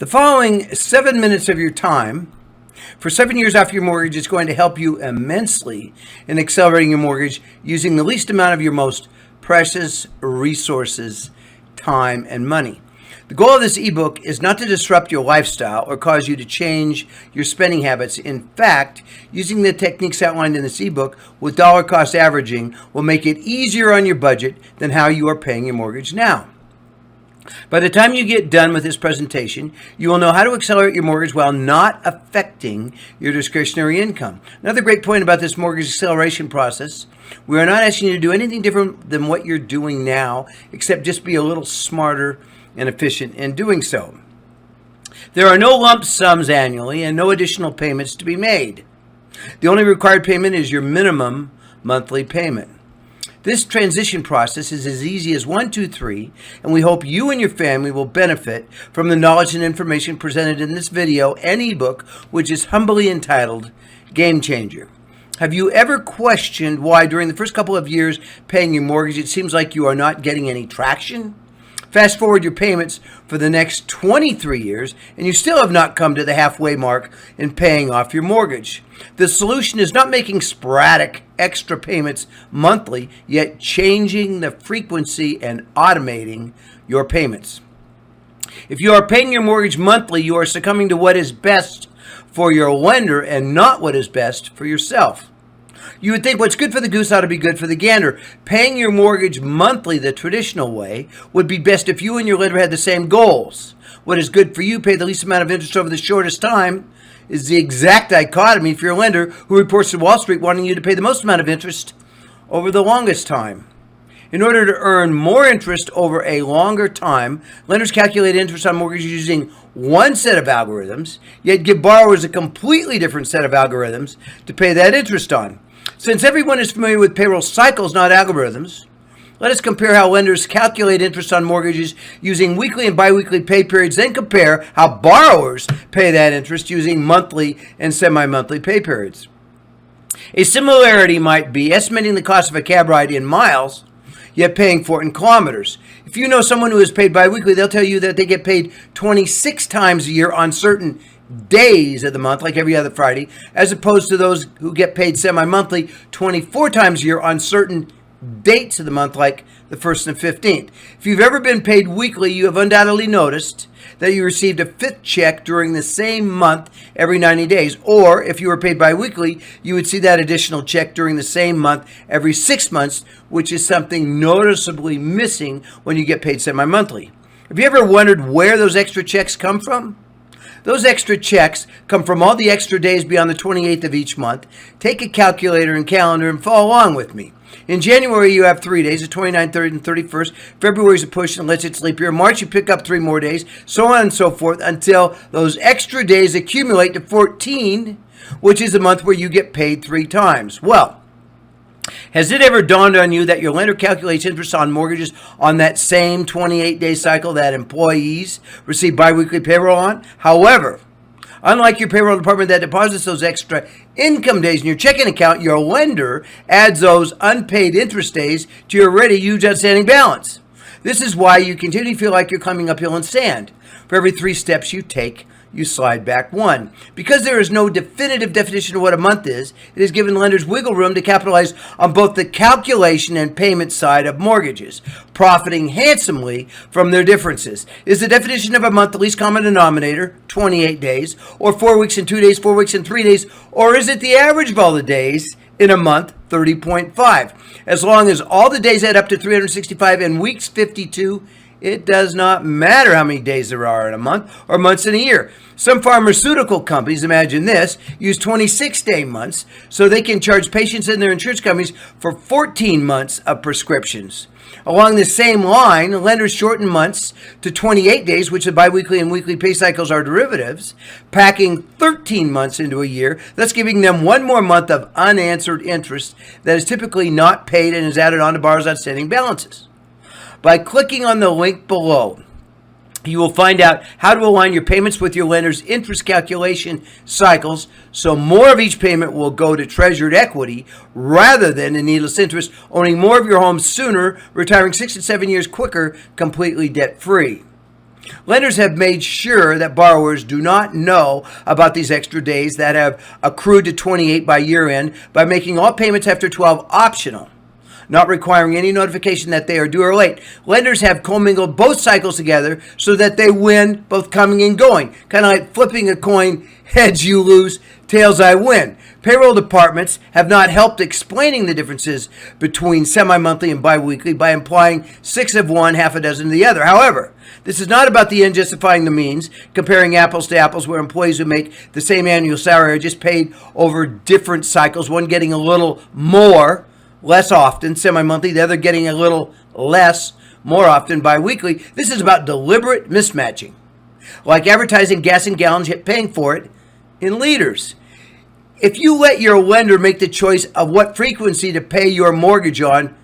The following 7 minutes of your time for 7 years off your mortgage is going to help you immensely in accelerating your mortgage using the least amount of your most precious resources, time, and money. The goal of this ebook is not to disrupt your lifestyle or cause you to change your spending habits. In fact, using the techniques outlined in this ebook with dollar cost averaging will make it easier on your budget than how you are paying your mortgage now. By the time you get done with this presentation, you will know how to accelerate your mortgage while not affecting your discretionary income. Another great point about this mortgage acceleration process, we are not asking you to do anything different than what you're doing now, except just be a little smarter and efficient in doing so. There are no lump sums annually and no additional payments to be made. The only required payment is your minimum monthly payment. This transition process is as easy as 1, 2, 3, and we hope you and your family will benefit from the knowledge and information presented in this video and ebook, which is humbly entitled Game Changer. Have you ever questioned why during the first couple of years paying your mortgage it seems like you are not getting any traction? Fast forward your payments for the next 23 years, and you still have not come to the halfway mark in paying off your mortgage. The solution is not making sporadic extra payments monthly, yet changing the frequency and automating your payments. If you are paying your mortgage monthly, you are succumbing to what is best for your lender and not what is best for yourself. You would think what's good for the goose ought to be good for the gander. Paying your mortgage monthly the traditional way would be best if you and your lender had the same goals. What is good for you, pay the least amount of interest over the shortest time, is the exact dichotomy for your lender, who reports to Wall Street wanting you to pay the most amount of interest over the longest time. In order to earn more interest over a longer time, lenders calculate interest on mortgages using one set of algorithms, yet give borrowers a completely different set of algorithms to pay that interest on. Since everyone is familiar with payroll cycles, not algorithms, let us compare how lenders calculate interest on mortgages using weekly and biweekly pay periods, then compare how borrowers pay that interest using monthly and semi-monthly pay periods. A similarity might be estimating the cost of a cab ride in miles, yet paying for it in kilometers. If you know someone who is paid biweekly, they'll tell you that they get paid 26 times a year on certain days of the month, like every other Friday, as opposed to those who get paid semi-monthly 24 times a year on certain dates of the month, like the 1st and 15th. If you've ever been paid weekly, you have undoubtedly noticed that you received a fifth check during the same month every 90 days. Or if you were paid biweekly, you would see that additional check during the same month every 6 months, which is something noticeably missing when you get paid semi-monthly. Have you ever wondered where those extra checks come from? Those extra checks come from all the extra days beyond the 28th of each month. Take a calculator and calendar and follow along with me. In January, you have 3 days, the 29th, 30th, and 31st. February is a push and lets it leap year. March, you pick up 3 more days, so on and so forth, until those extra days accumulate to 14, which is the month where you get paid 3 times. Well, has it ever dawned on you that your lender calculates interest on mortgages on that same 28-day cycle that employees receive biweekly payroll on? However, unlike your payroll department that deposits those extra income days in your checking account, your lender adds those unpaid interest days to your already huge outstanding balance. This is why you continue to feel like you're climbing uphill in sand. For every 3 steps you take, you slide back 1. Because there is no definitive definition of what a month is, it has given lenders wiggle room to capitalize on both the calculation and payment side of mortgages, profiting handsomely from their differences. Is the definition of a month the least common denominator, 28 days, or 4 weeks and 2 days, 4 weeks and 3 days, or is it the average of all the days in a month, 30.5? As long as all the days add up to 365 and weeks 52, it does not matter how many days there are in a month or months in a year. Some pharmaceutical companies, imagine this, use 26-day months so they can charge patients and their insurance companies for 14 months of prescriptions. Along the same line, lenders shorten months to 28 days, which the biweekly and weekly pay cycles are derivatives, packing 13 months into a year, thus giving them 1 more month of unanswered interest that is typically not paid and is added on to borrowers' outstanding balances. By clicking on the link below, you will find out how to align your payments with your lender's interest calculation cycles so more of each payment will go to treasured equity rather than in needless interest, owning more of your home sooner, retiring 6 to 7 years quicker, completely debt-free. Lenders have made sure that borrowers do not know about these extra days that have accrued to 28 by year end by making all payments after 12 optional, not requiring any notification that they are due or late. Lenders have commingled both cycles together so that they win both coming and going. Kind of like flipping a coin, heads you lose, tails I win. Payroll departments have not helped explaining the differences between semi-monthly and biweekly by implying 6 of one, half a dozen of the other. However, this is not about the end justifying the means, comparing apples to apples where employees who make the same annual salary are just paid over different cycles, one getting a little more, less often, semi-monthly, the other getting a little less, more often, biweekly. This is about deliberate mismatching. Like advertising gas and gallons, yet paying for it in liters. If you let your lender make the choice of what frequency to pay your mortgage on,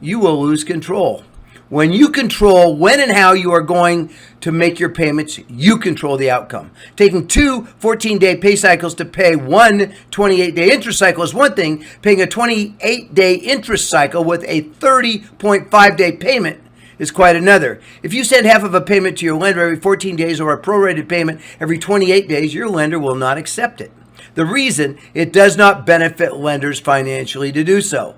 you will lose control. When you control when and how you are going to make your payments, you control the outcome. Taking 2 14-day pay cycles to pay one 28-day interest cycle is one thing. Paying a 28-day interest cycle with a 30.5-day payment is quite another. If you send half of a payment to your lender every 14 days or a prorated payment every 28 days, your lender will not accept it. The reason, it does not benefit lenders financially to do so.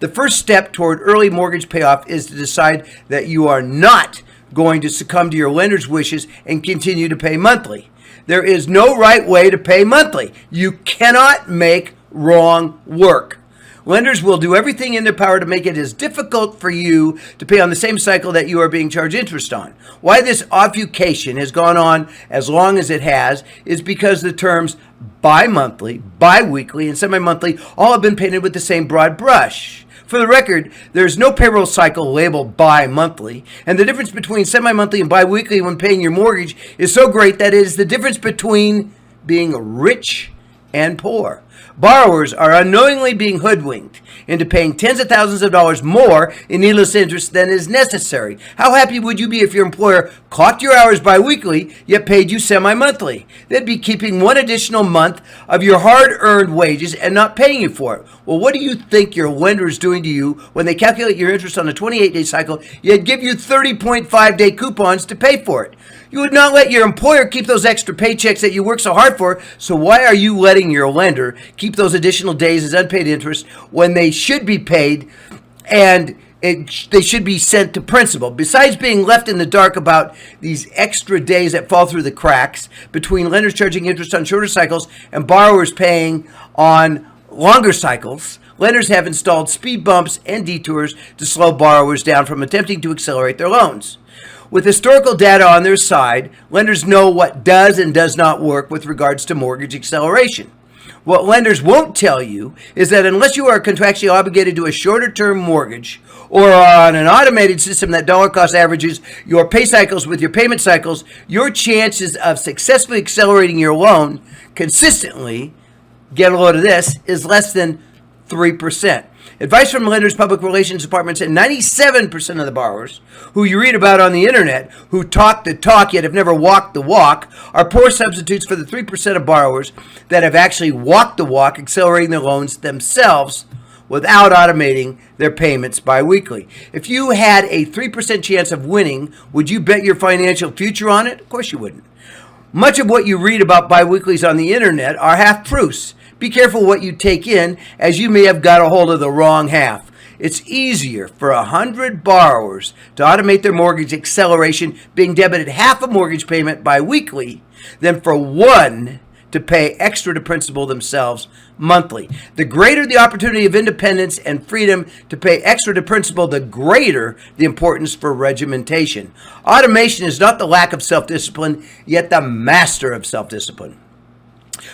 The first step toward early mortgage payoff is to decide that you are not going to succumb to your lender's wishes and continue to pay monthly. There is no right way to pay monthly. You cannot make wrong work. Lenders will do everything in their power to make it as difficult for you to pay on the same cycle that you are being charged interest on. Why this obfuscation has gone on as long as it has is because the terms bi-monthly, bi-weekly, and semi-monthly all have been painted with the same broad brush. For the record, there is no payroll cycle labeled bi-monthly, and the difference between semi-monthly and bi-weekly when paying your mortgage is so great that it is the difference between being rich and poor. Borrowers are unknowingly being hoodwinked into paying tens of thousands of dollars more in needless interest than is necessary. How happy would you be if your employer clocked your hours biweekly yet paid you semi-monthly? They'd be keeping one additional month of your hard-earned wages and not paying you for it. Well, what do you think your lender is doing to you when they calculate your interest on a 28-day cycle yet give you 30.5-day coupons to pay for it? You would not let your employer keep those extra paychecks that you work so hard for, so why are you letting your lender keep those additional days as unpaid interest when they should be paid and they should be sent to principal? Besides being left in the dark about these extra days that fall through the cracks between lenders charging interest on shorter cycles and borrowers paying on longer cycles, lenders have installed speed bumps and detours to slow borrowers down from attempting to accelerate their loans. With historical data on their side, lenders know what does and does not work with regards to mortgage acceleration. What lenders won't tell you is that unless you are contractually obligated to a shorter-term mortgage or are on an automated system that dollar cost averages your pay cycles with your payment cycles, your chances of successfully accelerating your loan consistently, get a load of this, is less than 3%. Advice from lenders' public relations departments and 97% of the borrowers who you read about on the internet who talk the talk yet have never walked the walk are poor substitutes for the 3% of borrowers that have actually walked the walk, accelerating their loans themselves without automating their payments biweekly. If you had a 3% chance of winning, would you bet your financial future on it? Of course you wouldn't. Much of what you read about biweeklies on the internet are half-truths. Be careful what you take in, as you may have got a hold of the wrong half. It's easier for 100 borrowers to automate their mortgage acceleration, being debited half a mortgage payment biweekly, than for one to pay extra to principal themselves monthly. The greater the opportunity of independence and freedom to pay extra to principal, the greater the importance for regimentation. Automation is not the lack of self-discipline, yet the master of self-discipline.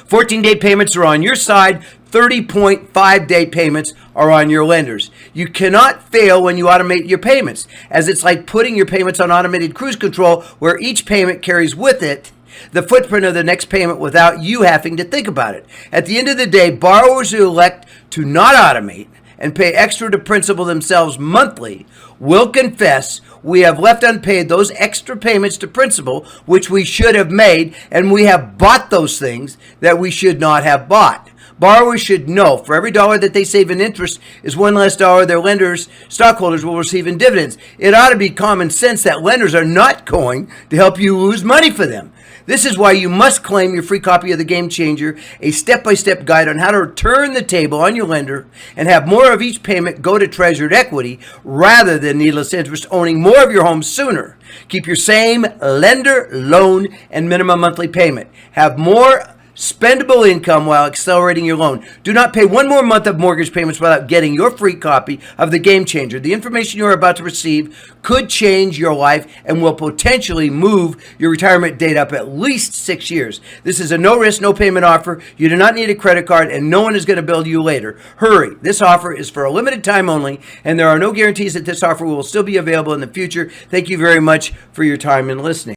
14-day payments are on your side. 30.5-day payments are on your lenders. You cannot fail when you automate your payments, as it's like putting your payments on automated cruise control, where each payment carries with it the footprint of the next payment without you having to think about it. At the end of the day, borrowers who elect to not automate and pay extra to principal themselves monthly will confess, we have left unpaid those extra payments to principal which we should have made, and we have bought those things that we should not have bought. Borrowers should know for every dollar that they save in interest is one less dollar their lenders, stockholders will receive in dividends. It ought to be common sense that lenders are not going to help you lose money for them. This is why you must claim your free copy of The Game Changer, a step-by-step guide on how to turn the table on your lender and have more of each payment go to treasured equity rather than needless interest, owning more of your home sooner. Keep your same lender, loan, and minimum monthly payment. Have more spendable income while accelerating your loan. Do not pay one more month of mortgage payments without getting your free copy of The Game Changer. The information you are about to receive could change your life and will potentially move your retirement date up at least 6 years. This is a no-risk, no-payment offer. You do not need a credit card, and no one is going to bill you later. Hurry. This offer is for a limited time only, and there are no guarantees that this offer will still be available in the future. Thank you very much for your time and listening.